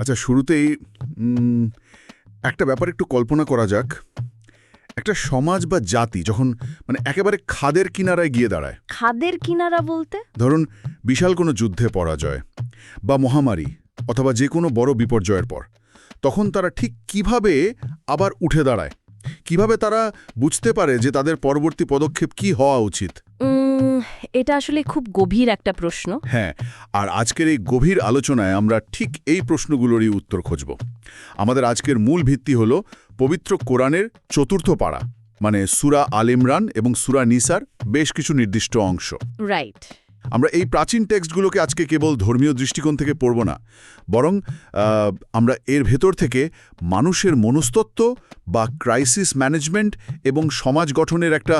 আচ্ছা, শুরুতেই একটা ব্যাপার একটু কল্পনা করা যাক। একটা সমাজ বা জাতি যখন একেবারে খাদের কিনারায় গিয়ে দাঁড়ায়, খাদের কিনারা বলতে? ধরুন বিশাল কোনো যুদ্ধে পরাজয় বা মহামারী অথবা যে কোনো বড় বিপর্যয়ের পর, তখন তারা ঠিক কিভাবে আবার উঠে দাঁড়ায়? কিভাবে তারা বুঝতে পারে যে তাদের পরবর্তী পদক্ষেপ কি হওয়া উচিত? এটা আসলে খুব গভীর একটা প্রশ্ন। হ্যাঁ, আর আজকের এই গভীর আলোচনায় আমরা ঠিক এই প্রশ্নগুলোরই উত্তর খুঁজব। আমাদের আজকের মূল ভিত্তি হল পবিত্র কোরআনের চতুর্থ পারা, সূরা আল ইমরান এবং সূরা নিসার বেশ কিছু নির্দিষ্ট অংশ। রাইট। আমরা এই প্রাচীন টেক্সটগুলোকে আজকে কেবল ধর্মীয় দৃষ্টিকোণ থেকে পড়ব না, বরং আমরা এর ভেতর থেকে মানুষের মনস্তত্ত্ব বা ক্রাইসিস ম্যানেজমেন্ট এবং সমাজ গঠনের একটা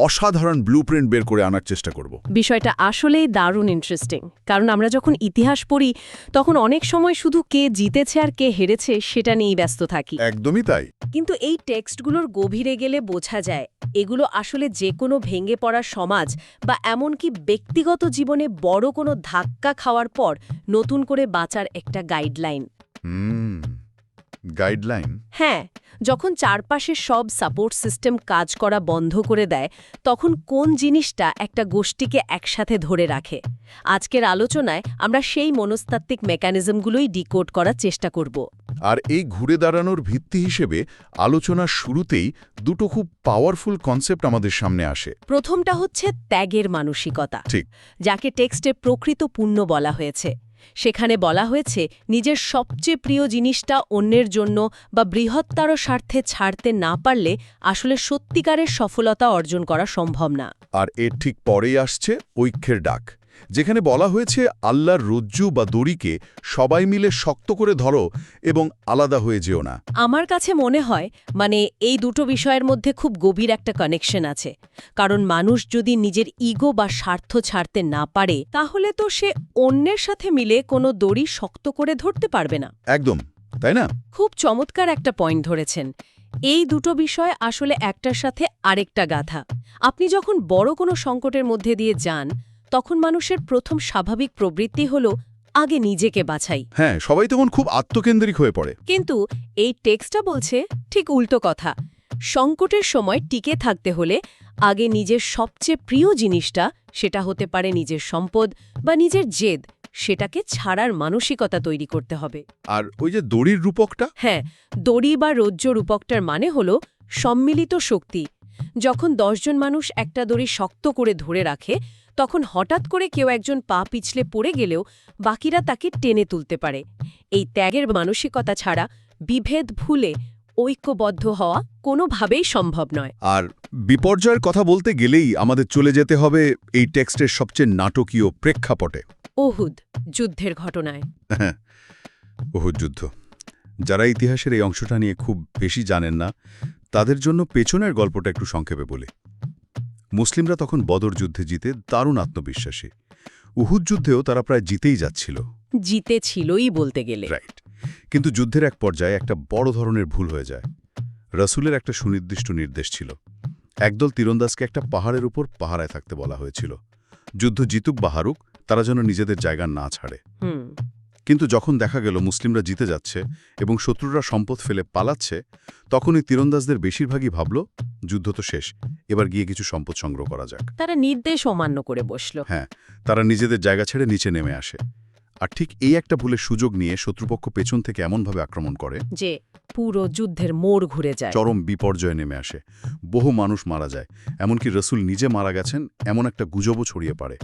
অসাধারণ ব্লুপ্রিন্ট বের করে আনার চেষ্টা করব। বিষয়টা আসলেই দারুণ ইন্টারেস্টিং, কারণ আমরা যখন ইতিহাস পড়ি তখন অনেক সময় শুধু কে জিতেছে আর কে হেরেছে সেটা নিয়েই ব্যস্ত থাকি। একদমই তাই। কিন্তু এই টেক্সটগুলোর গভীরে গেলে বোঝা যায় এগুলো আসলে যে কোনো ভেঙে পড়া সমাজ বা এমনকি ব্যক্তিগত জীবনে বড় কোনো ধাক্কা খাওয়ার পর নতুন করে বাঁচার একটা গাইডলাইন। গাইডলাইন? হ্যাঁ, যখন চারপাশের সব সাপোর্ট সিস্টেম কাজ করা বন্ধ করে দেয়, তখন কোন জিনিসটা একটা গোষ্ঠীকে একসাথে ধরে রাখে। আজকের আলোচনায় আমরা সেই মনস্তাত্ত্বিক মেকানিজমগুলোই ডিকোড করার চেষ্টা করব। আর এই ঘুরে দাঁড়ানোর ভিত্তি হিসেবে আলোচনার শুরুতেই দুটো খুব পাওয়ারফুল কনসেপ্ট আমাদের সামনে আসে। প্রথমটা হচ্ছে ত্যাগের মানসিকতা, ঠিক, যাকে টেক্সটে প্রকৃত পুণ্য বলা হয়েছে। সেখানে বলা হয়েছে নিজের সবচেয়ে প্রিয় জিনিসটা অন্যের জন্য বা বৃহত্তর স্বার্থে ছাড়তে না পারলে আসলে সত্যিকারের সফলতা অর্জন করা সম্ভব না। আর এর ঠিক পরেই আসছে ঐক্যের ডাক, যেখানে বলা হয়েছে আল্লাহর রজ্জু বা দড়িকে সবাই মিলে শক্ত করে ধরো এবং আলাদা হয়ে যেও না। আমার কাছে মনে হয় এই দুটো বিষয়ের মধ্যে খুব গভীর একটা কানেকশন আছে। কারণ মানুষ যদি নিজের ইগো বা স্বার্থ ছাড়তে না পারে, তাহলে তো সে অন্যের সাথে মিলে কোনো দড়ি শক্ত করে ধরতে পারবে না। একদম, তাই না? খুব চমৎকার একটা পয়েন্ট ধরেছেন। এই দুটো বিষয় আসলে একটার সাথে আরেকটা গাথা। আপনি যখন বড় কোনো সংকটের মধ্যে দিয়ে যান, তখন মানুষের প্রথম স্বাভাবিক প্রবৃত্তি হল আগে নিজেকে বাঁচাই। হ্যাঁ, সবাই তখন খুব আত্মকেন্দ্রিক হয়ে পড়ে। কিন্তু এই টেক্সটটা বলছে ঠিক উল্টো কথা। সংকটের সময় টিকে থাকতে হলে আগে নিজের সবচেয়ে প্রিয় জিনিসটা, সেটা হতে পারে নিজের সম্পদ বা নিজের জেদ, সেটাকে ছাড়ার মানসিকতা তৈরি করতে হবে। আর ওই যে দড়ির রূপকটা? হ্যাঁ, দড়ি বা রজ্জু রূপকটার মানে হল সম্মিলিত শক্তি। যখন 10 জন মানুষ একটা দড়ি শক্ত করে ধরে রাখে, তখন হঠাৎ করে কেউ একজন পা পিছলে পড়ে গেলেও বাকিরা তাকে টেনে তুলতে পারে। এই ত্যাগের মানসিকতা ছাড়া বিভেদ ভুলে ঐক্যবদ্ধ হওয়া কোনোভাবেই সম্ভব নয়। আর বিপর্যয়ের কথা বলতে গেলেই আমাদের চলে যেতে হবে এই টেক্সটের সবচেয়ে নাটকীয় প্রেক্ষাপটে, উহুদ যুদ্ধের ঘটনায়। হ্যাঁ, উহুদ যুদ্ধ। যারা ইতিহাসের এই অংশটা নিয়ে খুব বেশি জানেন না, তাদের জন্য পেছনের গল্পটা একটু সংক্ষেপে বলি। মুসলিমরা তখন বদর যুদ্ধে জিতে দারুণ আত্মবিশ্বাসী। উহুদ যুদ্ধেও তারা প্রায় জিতেই যাচ্ছিল। জিতেছিলই বলতে গেলে। রাইট। কিন্তু যুদ্ধের এক পর্যায়ে একটা বড় ধরনের ভুল হয়ে যায়। রাসূলের একটা সুনির্দিষ্ট নির্দেশ ছিল, একদল তীরন্দাজকে একটা পাহাড়ের উপর পাহারায় থাকতে বলা হয়েছিল। যুদ্ধ জিতুক বা হারুক, তারা যেন নিজেদের জায়গা না ছাড়ে। কিন্তু যখন দেখা গেল মুসলিমরা জিতে যাচ্ছে এবং শত্রুরা সম্পদ ফেলে পালাচ্ছে, তখনই তীরন্দাজদের বেশিরভাগই ভাবল যুদ্ধ তো শেষ, এবার গিয়ে কিছু সম্পদ সংগ্রহ করা যাক। তারা নির্দেশ অমান্য করে বসল। হ্যাঁ, তারা নিজেদের জায়গা ছেড়ে নিচে নেমে আসে। আর ঠিক এই একটা ভুলের সুযোগ নিয়ে শত্রুপক্ষ পেছন থেকে এমনভাবে আক্রমণ করে যে পুরো যুদ্ধের মোড় ঘুরে যায়। চরম বিপর্যয় নেমে আসে। বহু মানুষ মারা যায়, এমনকি রাসূল নিজে মারা গেছেন এমন একটা গুজবও ছড়িয়ে পড়ে।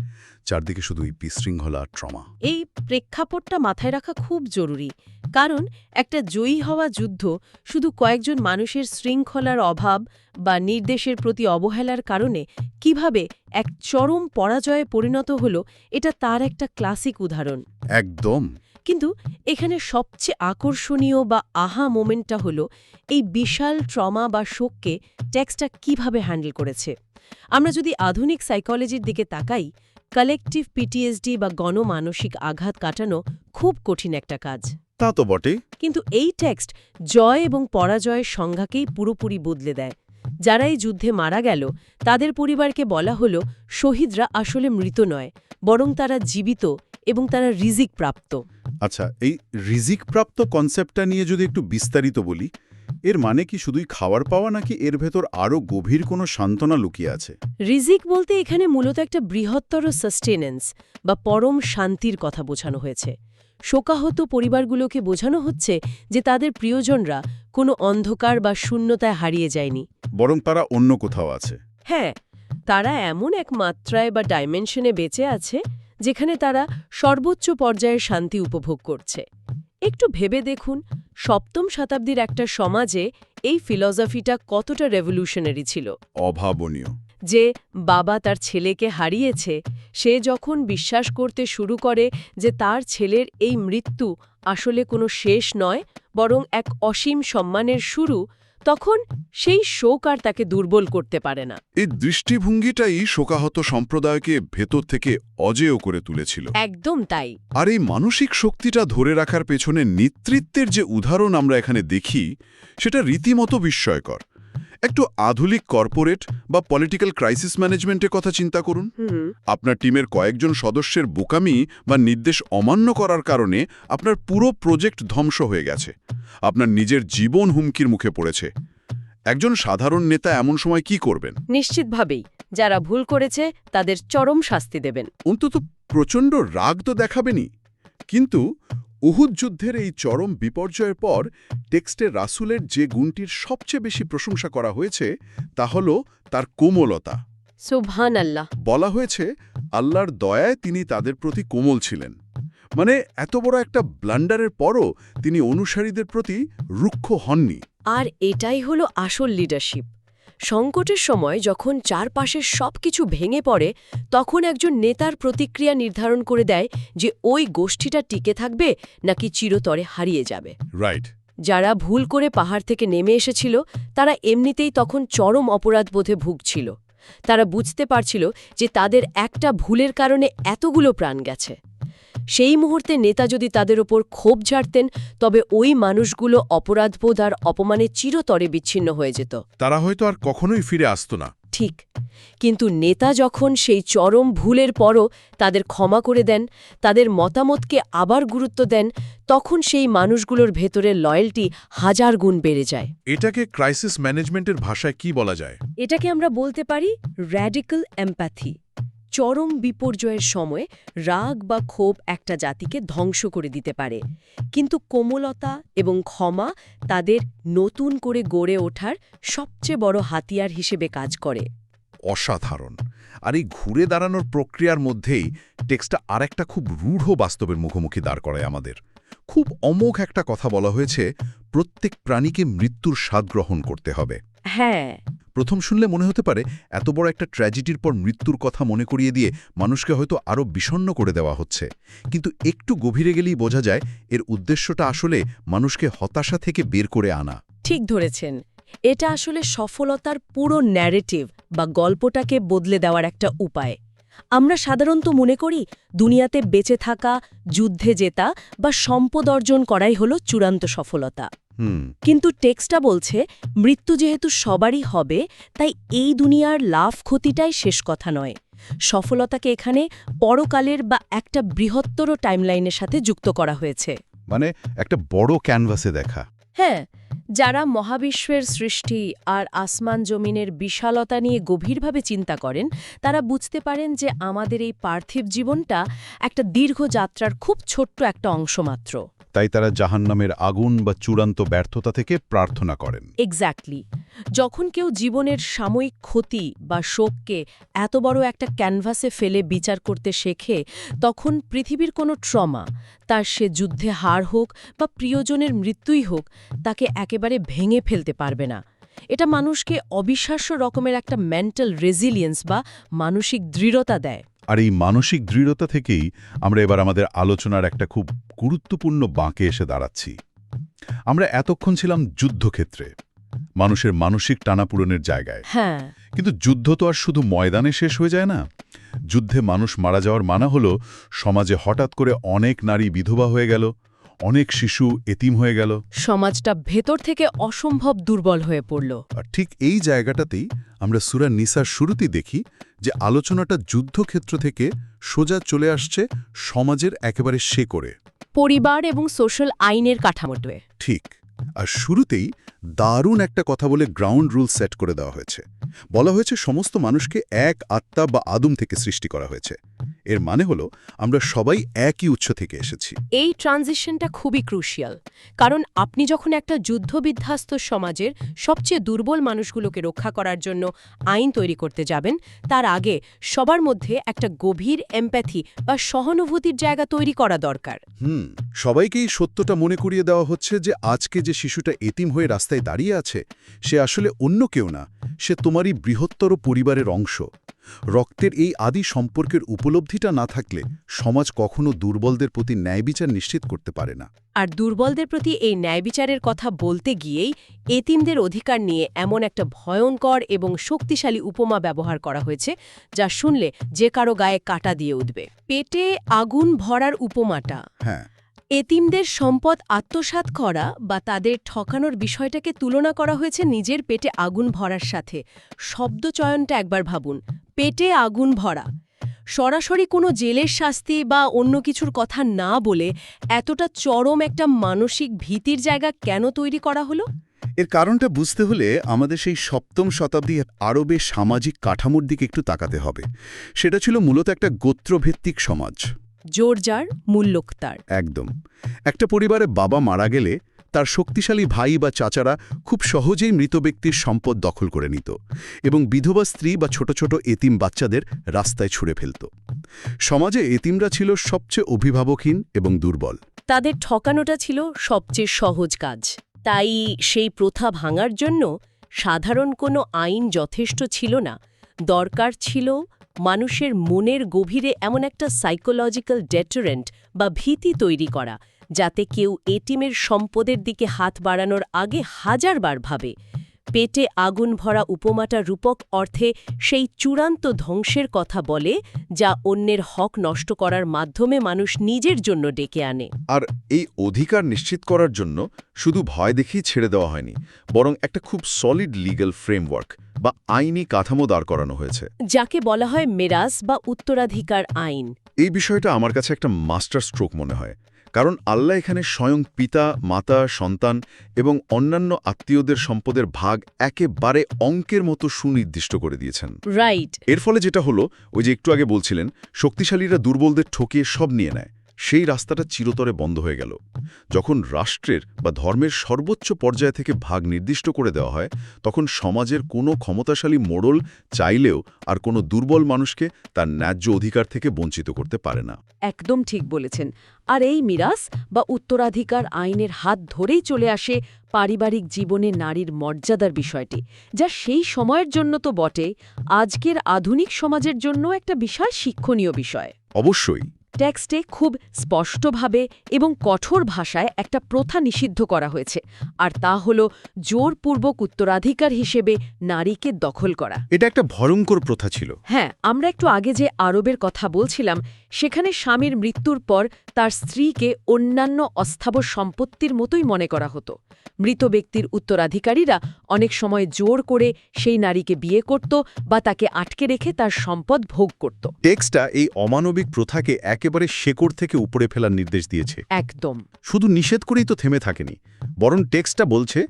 চারদিকে শুধু বিশৃঙ্খলা আর ট্রমা। এই প্রেক্ষাপটটা মাথায় রাখা খুব জরুরি, কারণ একটা জয়ী হওয়া যুদ্ধ শুধু কয়েকজন মানুষের শৃঙ্খলার অভাব বা নির্দেশের প্রতি অবহেলার কারণে কিভাবে এক চরম পরাজয়ে পরিণত হল, এটা তার একটা ক্লাসিক উদাহরণ। একদম। কিন্তু এখানে সবচেয়ে আকর্ষণীয় বা আহা মোমেন্টটা হল এই বিশাল ট্রমা বা শোককে টেক্সটটা কিভাবে হ্যান্ডেল করেছে। আমরা যদি আধুনিক সাইকোলজির দিকে তাকাই, কালেকটিভ পিটিএসডি বা গণমানসিক আঘাত কাটানো খুব কঠিন একটা কাজ। তা তো বটে। কিন্তু এই টেক্সট জয় এবং পরাজয়ের সংজ্ঞাকেই পুরোপুরি বদলে দেয়। যারা এই যুদ্ধে মারা গেল, তাদের পরিবারকে বলা হলো শহীদরা আসলে মৃত নয়, বরং তারা জীবিত এবং তারা রিজিক প্রাপ্ত। আচ্ছা, এই রিজিকপ্রাপ্ত কনসেপ্টটা নিয়ে যদি একটু বিস্তারিত বলি, এর মানে কি শুধুই খাবার পাওয়া নাকি এর ভেতর আরও গভীর কোনো সান্ত্বনা লুকিয়ে আছে? রিজিক বলতে এখানে মূলত একটা বৃহত্তর সাস্টেনেন্স বা পরম শান্তির কথা বোঝানো হয়েছে। শোকাহত পরিবারগুলোকে বোঝানো হচ্ছে যে তাদের প্রিয়জনরা কোনো অন্ধকার বা শূন্যতায় হারিয়ে যায়নি। বরং তারা অন্য কোথাও আছে। হ্যাঁ, তারা এমন এক মাত্রায় বা ডাইমেনশনে বেঁচে আছে যেখানে তারা সর্বোচ্চ পর্যায়ের শান্তি উপভোগ করছে। একটু ভেবে দেখুন, সপ্তম শতাব্দীর একটা সমাজে এই ফিলসফিটা কতটা রেভলিউশনারি ছিল। অভাবনীয়। যে বাবা তার ছেলেকে হারিয়েছে, সে যখন বিশ্বাস করতে শুরু করে যে তার ছেলের এই মৃত্যু আসলে কোনো শেষ নয়, বরং এক অসীম সম্মানের শুরু, তখন সেই শোক আর তাকে দুর্বল করতে পারে না। এই দৃষ্টিভঙ্গিটাই শোকাহত সম্প্রদায়কে ভেতর থেকে অজেয় করে তুলেছিল। একদম তাই। আর এই মানসিক শক্তিটা ধরে রাখার পেছনে নেতৃত্বের যে উদাহরণ আমরা এখানে দেখি, সেটা রীতিমতো বিস্ময়কর। একটু আধুনিক কর্পোরেট বা পলিটিক্যাল ক্রাইসিস ম্যানেজমেন্টের কথা চিন্তা করুন। আপনার টিমের কয়েকজন সদস্যের বোকামি বা নির্দেশ অমান্য করার কারণে আপনার পুরো প্রজেক্ট ধ্বংস হয়ে গেছে, আপনার নিজের জীবন হুমকির মুখে পড়েছে। একজন সাধারণ নেতা এমন সময় কি করবেন? নিশ্চিতভাবেই যারা ভুল করেছে তাদের চরম শাস্তি দেবেন। অন্তত প্রচণ্ড রাগ তো দেখাবেনই। কিন্তু উহুদ যুদ্ধের এই চরম বিপর্যয়ের পর টেক্সটে রাসূলের যে গুণটির সবচেয়ে বেশি প্রশংসা করা হয়েছে তা হল তার কোমলতা। সুবহানাল্লাহ। বলা হয়েছে আল্লাহর দয়ায় তিনি তাদের প্রতি কোমল ছিলেন। মানে এত বড় একটা ব্লান্ডারের পরও তিনি অনুসারীদের প্রতি রুক্ষ হননি। আর এটাই হলো আসল লিডারশিপ। সংকটের সময় যখন চারপাশের সবকিছু ভেঙে পড়ে, তখন একজন নেতার প্রতিক্রিয়া নির্ধারণ করে দেয় যে ওই গোষ্ঠীটা টিকে থাকবে নাকি চিরতরে হারিয়ে যাবে। রাইট। যারা ভুল করে পাহাড় থেকে নেমে এসেছিল তারা এমনিতেই তখন চরম অপরাধবোধে ভুগছিল। তারা বুঝতে পারছিল যে তাদের একটা ভুলের কারণে এতগুলো প্রাণ গেছে। সেই মুহূর্তে নেতা যদি তাদের ওপর ক্ষোভ ঝাড়তেন, তবে ওই মানুষগুলো অপরাধবোধ আর অপমানে চিরতরে বিচ্ছিন্ন হয়ে যেত। তারা হয়তো আর কখনোই ফিরে আসতো না। ঠিক। কিন্তু নেতা যখন সেই চরম ভুলের পরও তাদের ক্ষমা করে দেন, তাদের মতামতকে আবার গুরুত্ব দেন, তখন সেই মানুষগুলোর ভেতরে লয়্যালটি হাজার গুণ বেড়ে যায়। এটাকে ক্রাইসিস ম্যানেজমেন্টের ভাষায় কি বলা যায়? এটাকে আমরা বলতে পারি র্যাডিক্যাল এমপ্যাথি। চরম বিপর্যয়ের সময় রাগ বা ক্ষোভ একটা জাতিকে ধ্বংস করে দিতে পারে, কিন্তু কোমলতা এবং ক্ষমা তাদের নতুন করে গড়ে ওঠার সবচেয়ে বড় হাতিয়ার হিসেবে কাজ করে। অসাধারণ। আর এই ঘুরে দাঁড়ানোর প্রক্রিয়ার মধ্যেই টেক্সটটা আরেকটা খুব রূঢ় বাস্তবের মুখোমুখি দাঁড় করায় আমাদের। খুব অমোঘ একটা কথা বলা হয়েছে, প্রত্যেক প্রাণীকে মৃত্যুর স্বাদ গ্রহণ করতে হবে। হ্যাঁ। প্রথম শুনলে মনে হতে পারে এত বড় একটা ট্র্যাজেডির পর মৃত্যুর কথা মনে করিয়ে দিয়ে মানুষকে হয়তো আরও বিষণ্ণ করে দেওয়া হচ্ছে। কিন্তু একটু গভীরে গেলেই বোঝা যায় এর উদ্দেশ্যটা আসলে মানুষকে হতাশা থেকে বের করে আনা। ঠিক ধরেছেন। এটা আসলে সফলতার পুরো ন্যারেটিভ বা গল্পটাকে বদলে দেওয়ার একটা উপায়। আমরা সাধারণত মনে করি দুনিয়াতে বেঁচে থাকা, যুদ্ধে জেতা বা সম্পদ অর্জন করাই হলো চূড়ান্ত সফলতা। কিন্তু টেক্সটটা বলছে মৃত্যু যেহেতু সবারই হবে, তাই এই দুনিয়ার লাভ ক্ষতিটাই শেষ কথা নয়। সফলতাকে এখানে পরকালের বা একটা বৃহত্তর টাইমলাইনের সাথে যুক্ত করা হয়েছে। মানে একটা বড় ক্যানভাসে দেখা। হ্যাঁ, যারা মহাবিশ্বের সৃষ্টি আর আসমান জমিনের বিশালতা নিয়ে গভীরভাবে চিন্তা করেন, তারা বুঝতে পারেন যে আমাদের এই পার্থিব জীবনটা একটা দীর্ঘ যাত্রার খুব ছোট্ট একটা অংশ মাত্র। তাই তারা জাহান্নামের আগুন বা চূড়ান্ত ব্যর্থতা থেকে প্রার্থনা করেন। এক্স্যাক্টলি। যখন কেউ জীবনের সাময়িক ক্ষতি বা শোককে এত বড় একটা ক্যানভাসে ফেলে বিচার করতে শেখে, তখন পৃথিবীর কোনো ট্রমা, তার সে যুদ্ধে হার হোক বা প্রিয়জনের মৃত্যুই হোক, তাকে একেবারে ভেঙে ফেলতে পারবে না। এটা মানুষকে অবিশ্বাস্য রকমের একটা মেন্টাল রেজিলিয়েন্স বা মানসিক দৃঢ়তা দেয়। আর এই মানসিক দৃঢ়তা থেকেই আমরা এবার আমাদের আলোচনার একটা খুব গুরুত্বপূর্ণ বাঁকে এসে দাঁড়াচ্ছি। আমরা এতক্ষণ ছিলাম যুদ্ধক্ষেত্রে, মানুষের মানসিক টানাপূরণের জায়গায়। হ্যাঁ। কিন্তু যুদ্ধ তো আর শুধু ময়দানে শেষ হয়ে যায় না। যুদ্ধে মানুষ মারা যাওয়ার মানে হলো সমাজে হঠাৎ করে অনেক নারী বিধবা হয়ে গেল, অনেক শিশু এতিম হয়ে গেল, সমাজটা ভেতর থেকে অসম্ভব দুর্বল হয়ে পড়ল। আর ঠিক এই জায়গাটাতেই আমরা সূরা নিসার শুরুতেই দেখি যে আলোচনাটা যুদ্ধক্ষেত্র থেকে সোজা চলে আসছে সমাজের একেবারে শেকড়ে। পরিবার এবং সোশ্যাল আইনের কাঠামোটে। ঠিক। আর শুরুতেই দারুণ একটা কথা বলে গ্রাউন্ড রুল সেট করে দেওয়া হয়েছে। বলা হয়েছে সমস্ত মানুষকে এক আত্মা বা আদম থেকে সৃষ্টি করা হয়েছে। এর মানে হলো আমরা সবাই একই উৎস থেকে এসেছি। এই ট্রানজিশনটা খুবই ক্রুশিয়াল, কারণ আপনি যখন একটা যুদ্ধবিধ্বস্ত সমাজের সবচেয়ে দুর্বল মানুষগুলোকে রক্ষা করার জন্য আইন তৈরি করতে যাবেন, তার আগে সবার মধ্যে একটা গভীর এমপ্যাথি বা সহানুভূতির জায়গা তৈরি করা দরকার। সবাইকেই সত্যটা মনে করিয়ে দেওয়া হচ্ছে যে আজকে যে শিশুটা এতিম হয়ে রাস্তায় দাঁড়িয়ে আছে সে আসলে অন্য কেউ না, সে তোমারই বৃহত্তর পরিবারের অংশ। রক্তের এই আদি সম্পর্কের উপলব্ধিটা না থাকলে সমাজ কখনো দুর্বলদের প্রতি ন্যায়বিচার নিশ্চিত করতে পারে না। আর দুর্বলদের প্রতি এই ন্যায়বিচারের কথা বলতে গিয়েই এতিমদের অধিকার নিয়ে এমন একটা ভয়ঙ্কর এবং শক্তিশালী উপমা ব্যবহার করা হয়েছে যা শুনলে যে কারো গায়ে কাঁটা দিয়ে উঠবে। পেটে আগুন ভরার উপমাটা হ্যাঁ, এতিমদের সম্পদ আত্মসাৎ করা বা তাদের ঠকানোর বিষয়টাকে তুলনা করা হয়েছে নিজের পেটে আগুন ভরার সাথে। শব্দচয়নটা একবার ভাবুন, পেটে আগুন ভরা। সরাসরি কোনো জেলের শাস্তি বা অন্য কিছুর কথা না বলে এতটা চরম একটা মানসিক ভীতির জায়গা কেন তৈরি করা হলো? এর কারণটা বুঝতে হলে আমাদের সেই ৭ম শতাব্দী আরবের সামাজিক কাঠামোর দিকে একটু তাকাতে হবে। সেটা ছিল মূলত একটা গোত্রভিত্তিক সমাজ। জোরজার মূল্যক্তার। একদম। একটা পরিবারে বাবা মারা গেলে তার শক্তিশালী ভাই বা চাচারা খুব সহজেই মৃত ব্যক্তির সম্পদ দখল করে নিত এবং বিধবা স্ত্রী বা ছোট ছোট এতিম বাচ্চাদের রাস্তায় ছুঁড়ে ফেলত। সমাজে এতিমরা ছিল সবচেয়ে অভিভাবকহীন এবং দুর্বল। তাদের ঠকানোটা ছিল সবচেয়ে সহজ কাজ। তাই সেই প্রথা ভাঙার জন্য সাধারণ কোনো আইন যথেষ্ট ছিল না, দরকার ছিল মানুষের মনের গভীরে এমন একটা সাইকোলজিক্যাল ডেটারেন্ট বা ভীতি তৈরি করা, যাতে কেউ এতিমের সম্পদের দিকে হাত বাড়ানোর আগে হাজারবার ভাবে। পেটে আগুন ভরা উপমাটা রূপক অর্থে সেই চূড়ান্ত ধ্বংসের কথা বলে, যা অন্যের হক নষ্ট করার মাধ্যমে মানুষ নিজের জন্য ডেকে আনে। আর এই অধিকার নিশ্চিত করার জন্য শুধু ভয় দেখিয়ে ছেড়ে দেওয়া হয়নি, বরং একটা খুব সলিড লিগ্যাল ফ্রেমওয়ার্ক বা আইনি কাঠামো দাঁড় করানো হয়েছে, যাকে বলা হয় মেরাস বা উত্তরাধিকার আইন। এই বিষয়টা আমার কাছে একটা মাস্টার স্ট্রোক মনে হয়, কারণ আল্লাহ এখানে স্বয়ং পিতা, মাতা, সন্তান এবং অন্যান্য আত্মীয়দের সম্পদের ভাগ একেবারে অঙ্কের মতো সুনির্দিষ্ট করে দিয়েছেন। রাইট। এর ফলে যেটা হলো, ওই যে একটু আগে বলছিলেন, শক্তিশালীরা দুর্বলদের ঠকিয়ে সব নিয়ে নেয়, সেই রাস্তাটা চিরতরে বন্ধ হয়ে গেল। যখন রাষ্ট্রের বা ধর্মের সর্বোচ্চ পর্যায় থেকে ভাগ নির্দিষ্ট করে দেওয়া হয়, তখন সমাজের কোনো ক্ষমতাশালী মোড়ল চাইলেও আর কোনো দুর্বল মানুষকে তার ন্যায্য অধিকার থেকে বঞ্চিত করতে পারে না। একদম ঠিক বলেছেন। আর এই মিরাস বা উত্তরাধিকার আইনের হাত ধরেই চলে আসে পারিবারিক জীবনে নারীর মর্যাদার বিষয়টি, যা সেই সময়ের জন্য তো বটে, আজকের আধুনিক সমাজের জন্য একটা বিশাল শিক্ষণীয় বিষয়। অবশ্যই। টেক্সটে খুব স্পষ্টভাবে এবং কঠোর ভাষায় একটা প্রথা নিষিদ্ধ করা হয়েছে, আর তা হল জোরপূর্বক উত্তরাধিকার হিসেবে নারীকে দখল করা। এটা একটা ভয়ঙ্কর প্রথা ছিল। হ্যাঁ, আমরা একটু আগে যে আরবের কথা বলছিলাম, সেখানে স্বামীর মৃত্যুর পর তার স্ত্রীকে অন্যান্য অস্থাবর সম্পত্তির মতোই মনে করা হতো। মৃত ব্যক্তির উত্তরাধিকারীরা অনেক সময় জোর করে সেই নারীকে বিয়ে করত বা তাকে আটকে রেখে তার সম্পদ ভোগ করত। টেক্সটটা এই অমানবিক প্রথাকে একেবারে শেকড় থেকে উপরে ফেলার নির্দেশ দিয়েছে। একদম। শুধু নিষেধ করেই তো থেমে থাকেনি, বরং টেক্সটটা বলছে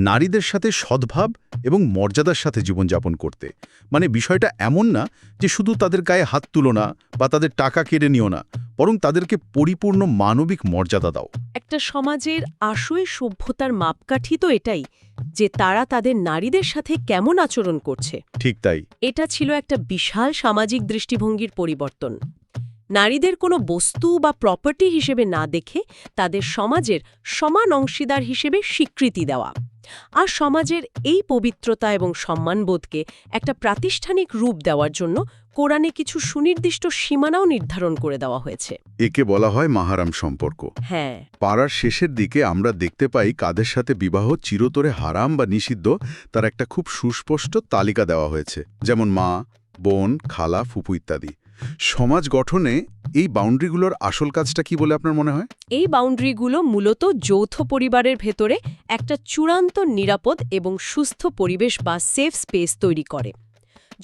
নারীদের সাথে সদ্ভাব এবং মর্যাদার সাথে জীবনযাপন করতে। মানে বিষয়টা এমন না যে শুধু তাদের গায়ে হাত তুলো না বা তাদের টাকা কেড়ে নিও না, বরং তাদেরকে পরিপূর্ণ মানবিক মর্যাদা দাও। একটা সমাজের আসল সভ্যতার মাপকাঠি তো এটাই, যে তারা তাদের নারীদের সাথে কেমন আচরণ করছে। ঠিক তাই। এটা ছিল একটা বিশাল সামাজিক দৃষ্টিভঙ্গির পরিবর্তন। নারীদের কোনো বস্তু বা প্রপার্টি হিসেবে না দেখে তাদের সমাজের সমান অংশীদার হিসেবে স্বীকৃতি দেওয়া। আর সমাজের এই পবিত্রতা এবং সম্মানবোধকে একটা প্রাতিষ্ঠানিক রূপ দেওয়ার জন্য কোরআনে কিছু সুনির্দিষ্ট সীমানাও নির্ধারণ করে দেওয়া হয়েছে। একে বলা হয় মাহারাম সম্পর্ক। হ্যাঁ। পাড়ার শেষের দিকে আমরা দেখতে পাই কাদের সাথে বিবাহ চিরতরে হারাম বা নিষিদ্ধ তার একটা খুব সুস্পষ্ট তালিকা দেওয়া হয়েছে, যেমন মা, বোন, খালা, ফুপু ইত্যাদি। সমাজ গঠনে এই বাউন্ডারিগুলোর আসল কাজটা কি বলে আপনার মনে হয়? এই বাউন্ডারিগুলো মূলত যৌথ পরিবারের ভেতরে একটা চূড়ান্ত নিরাপদ এবং সুস্থ পরিবেশ বা সেফ স্পেস তৈরি করে।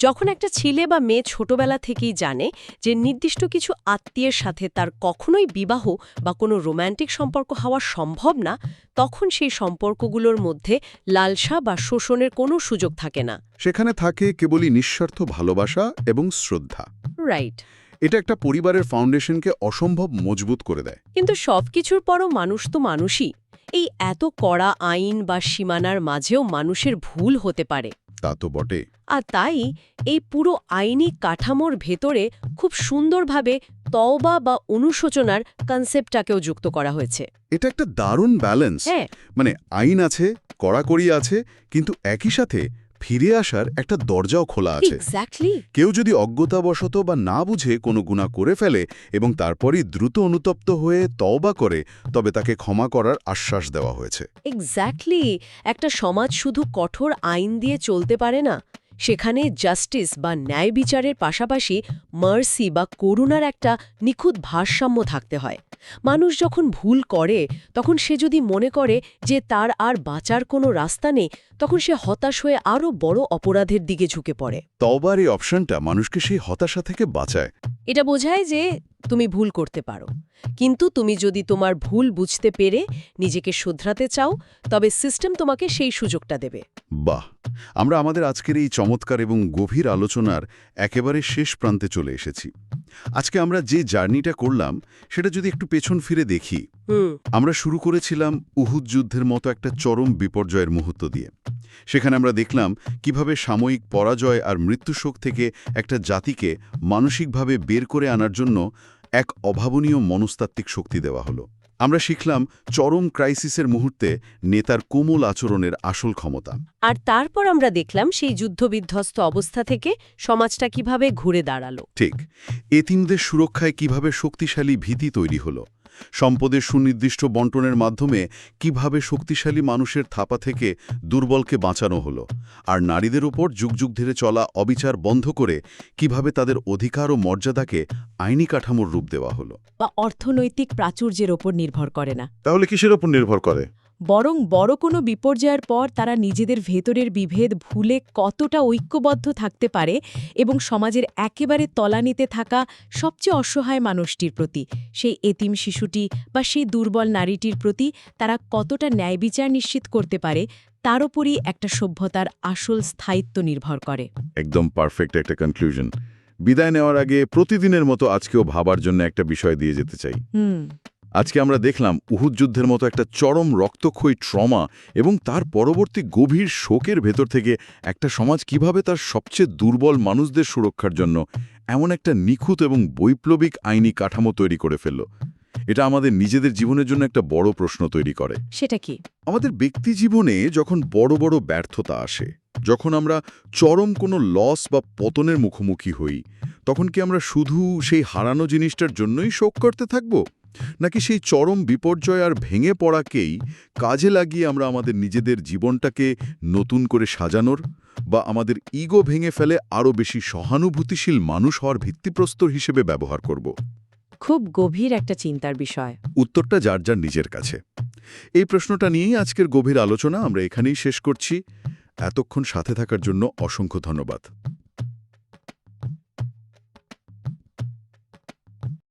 যখন একটা ছেলে বা মেয়ে ছোটবেলা থেকেই জানে যে নির্দিষ্ট কিছু আত্মীয়ের সাথে তার কখনোই বিবাহ বা কোনো রোম্যান্টিক সম্পর্ক হওয়া সম্ভব না, তখন সেই সম্পর্কগুলোর মধ্যে লালসা বা শোষণের কোনো সুযোগ থাকে না। সেখানে থাকে কেবলই নিঃস্বার্থ ভালোবাসা এবং শ্রদ্ধা। রাইট। এটা একটা পরিবারের ফাউন্ডেশনকে অসম্ভব মজবুত করে দেয়। কিন্তু সবকিছুর পরও মানুষ তো মানুষই। এই এত কড়া আইন বা সীমানার মাঝেও মানুষের ভুল হতে পারে। তা তো বটে। আর তাই এই পুরো আইনি কাঠামোর ভেতরে খুব সুন্দরভাবে তওবা বা অনুশোচনার কনসেপ্টটাকেও যুক্ত করা হয়েছে। এটা একটা দারুণ ব্যালেন্স। হ্যাঁ, মানে আইন আছে, কড়াকড়ি আছে, কিন্তু একই সাথে ফিরে আসার একটা দরজাও খোলা আছে। এক্স্যাক্টলি। কেউ যদি অজ্ঞতাবশত বা না বুঝে কোনো গুনাহ করে ফেলে এবং তারপরই দ্রুত অনুতপ্ত হয়ে তওবা করে, তবে তাকে ক্ষমা করার আশ্বাস দেওয়া হয়েছে। এক্স্যাক্টলি। একটা সমাজ শুধু কঠোর আইন দিয়ে চলতে পারে না, সেখানে জাস্টিস বা ন্যায় বিচারের পাশাপাশি মার্সি বা করুণার একটা নিখুঁত ভারসাম্য থাকতে হয়। মানুষ যখন ভুল করে, তখন সে যদি মনে করে যে তার আর বাঁচার কোনো রাস্তা নেই, তখন সে হতাশ হয়ে আরও বড় অপরাধের দিকে ঝুঁকে পড়ে। তওবার এই অপশনটা মানুষকে সেই হতাশা থেকে বাঁচায়। এটা বোঝায় যে তুমি ভুল করতে পারো, কিন্তু তুমি যদি তোমার ভুল বুঝতে পেরে নিজেকে শুধরাতে চাও, তবে সিস্টেম তোমাকে সেই সুযোগটা দেবে। বাহ, আমরা আমাদের আজকের এই চমৎকার এবং গভীর আলোচনার একেবারে শেষ প্রান্তে চলে এসেছি। আজকে আমরা যে জার্নিটা করলাম সেটা যদি একটু পেছন ফিরে দেখি, আমরা শুরু করেছিলাম উহুদ যুদ্ধের মতো একটা চরম বিপর্যয়ের মুহূর্ত দিয়ে। সেখানে আমরা দেখলাম কিভাবে সাময়িক পরাজয় আর মৃত্যুশোক থেকে একটা জাতিকে মানসিকভাবে বের করে আনার জন্য এক অভাবনীয় মনস্তাত্ত্বিক শক্তি দেওয়া হলো। আমরা শিখলাম চরম ক্রাইসিসের মুহূর্তে নেতার কোমল আচরণের আসল ক্ষমতা। আর তারপর আমরা দেখলাম সেই যুদ্ধবিধ্বস্ত অবস্থা থেকে সমাজটা কিভাবে ঘুরে দাঁড়ালো। ঠিক, এতিমদের সুরক্ষায় কিভাবে শক্তিশালী ভীতি তৈরি হলো, সম্পদের সুনির্দিষ্ট বণ্টনের মাধ্যমে কিভাবে শক্তিশালী মানুষের থাপা থেকে দুর্বলকে বাঁচানো হলো, আর নারীদের উপর যুগ যুগ ধরে চলা অবিচার বন্ধ করে কিভাবে তাদের অধিকার ও মর্যাদাকে আইনি কাঠামোর রূপ দেওয়া হলো। বা অর্থনৈতিক প্রাচুর্যের ওপর নির্ভর করে না, তাহলে কিসের ওপর নির্ভর করে? বরং বড় কোনো বিপর্যয়ের পর তারা নিজেদের ভেতরের বিভেদ ভুলে কতটা ঐক্যবদ্ধ থাকতে পারে এবং সমাজের একেবারে তলানিতে থাকা সবচেয়ে অসহায় মানুষটির প্রতি, সেই এতিম শিশুটি বা সেই দুর্বল নারীটির প্রতি তারা কতটা ন্যায়বিচার নিশ্চিত করতে পারে, তার ওপরই একটা সভ্যতার আসল স্থায়িত্ব নির্ভর করে। একদম পারফেক্ট একটা কনক্লুশন। বিদায় নেওয়ার আগে প্রতিদিনের মতো আজকেও ভাবার জন্য একটা বিষয় দিয়ে যেতে চাই। আজকে আমরা দেখলাম উহুদ যুদ্ধের মতো একটা চরম রক্তক্ষয়ী ট্রমা এবং তার পরবর্তী গভীর শোকের ভেতর থেকে একটা সমাজ কিভাবে তার সবচেয়ে দুর্বল মানুষদের সুরক্ষার জন্য এমন একটা নিখুঁত এবং বৈপ্লবিক আইনি কাঠামো তৈরি করে ফেলল। এটা আমাদের নিজেদের জীবনের জন্য একটা বড় প্রশ্ন তৈরি করে। সেটা কি? আমাদের ব্যক্তি জীবনে যখন বড় বড় ব্যর্থতা আসে, যখন আমরা চরম কোনো লস বা পতনের মুখোমুখি হই, তখন কি আমরা শুধু সেই হারানো জিনিসটার জন্যই শোক করতে থাকব, নাকি সেই চরম বিপর্যয় আর ভেঙে পড়াকেই কাজে লাগিয়ে আমরা আমাদের নিজেদের জীবনটাকে নতুন করে সাজানোর বা আমাদের ইগো ভেঙে ফেলে আরও বেশি সহানুভূতিশীল মানুষ হওয়ার ভিত্তিপ্রস্তর হিসেবে ব্যবহার করব? খুব গভীর একটা চিন্তার বিষয়। উত্তরটা যার যার নিজের কাছে। এই প্রশ্নটা নিয়েই আজকের গভীর আলোচনা আমরা এখানেই শেষ করছি। এতক্ষণ সাথে থাকার জন্য অসংখ্য ধন্যবাদ।